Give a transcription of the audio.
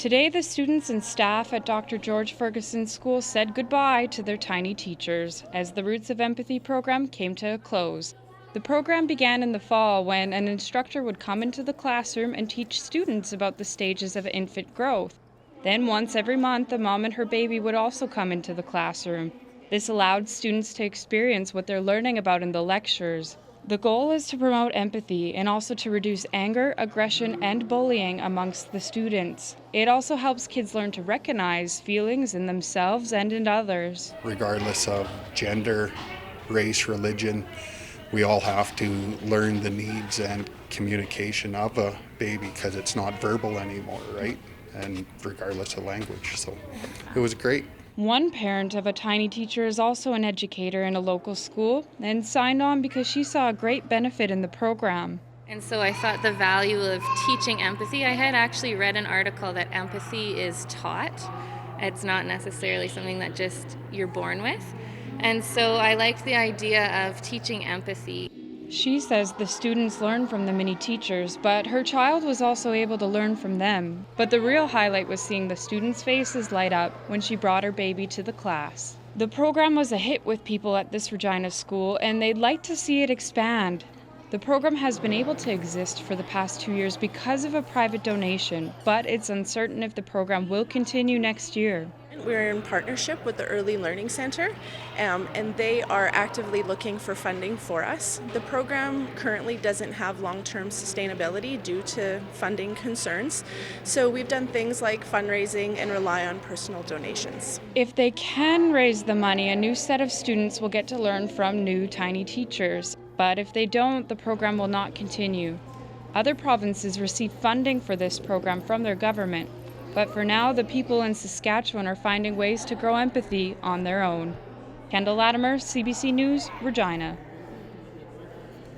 Today, the students and staff at Dr. George Ferguson School said goodbye to their tiny teachers as the Roots of Empathy program came to a close. The program began in the fall when an instructor would come into the classroom and teach students about the stages of infant growth. Then once every month, a mom and her baby would also come into the classroom. This allowed students to experience what they're learning about in the lectures. The goal is to promote empathy and also to reduce anger, aggression, and bullying amongst the students. It also helps kids learn to recognize feelings in themselves and in others. Regardless of gender, race, religion, we all have to learn the needs and communication of a baby because it's not verbal anymore, right? And regardless of language. So it was great. One parent of a tiny teacher is also an educator in a local school and signed on because she saw a great benefit in the program. And so I thought the value of teaching empathy. I had actually read an article that empathy is taught. It's not necessarily something that just you're born with. And so I liked the idea of teaching empathy. She says the students learn from the mini teachers, but her child was also able to learn from them. But the real highlight was seeing the students' faces light up when she brought her baby to the class. The program was a hit with people at this Regina school, and they'd like to see it expand. The program has been able to exist for the past 2 years because of a private donation, but it's uncertain if the program will continue next year. We're in partnership with the Early Learning Center, and they are actively looking for funding for us. The program currently doesn't have long-term sustainability due to funding concerns, so we've done things like fundraising and rely on personal donations. If they can raise the money, a new set of students will get to learn from new tiny teachers. But if they don't, the program will not continue. Other provinces receive funding for this program from their government. But for now, the people in Saskatchewan are finding ways to grow empathy on their own. Kendall, Latimer, CBC News, Regina.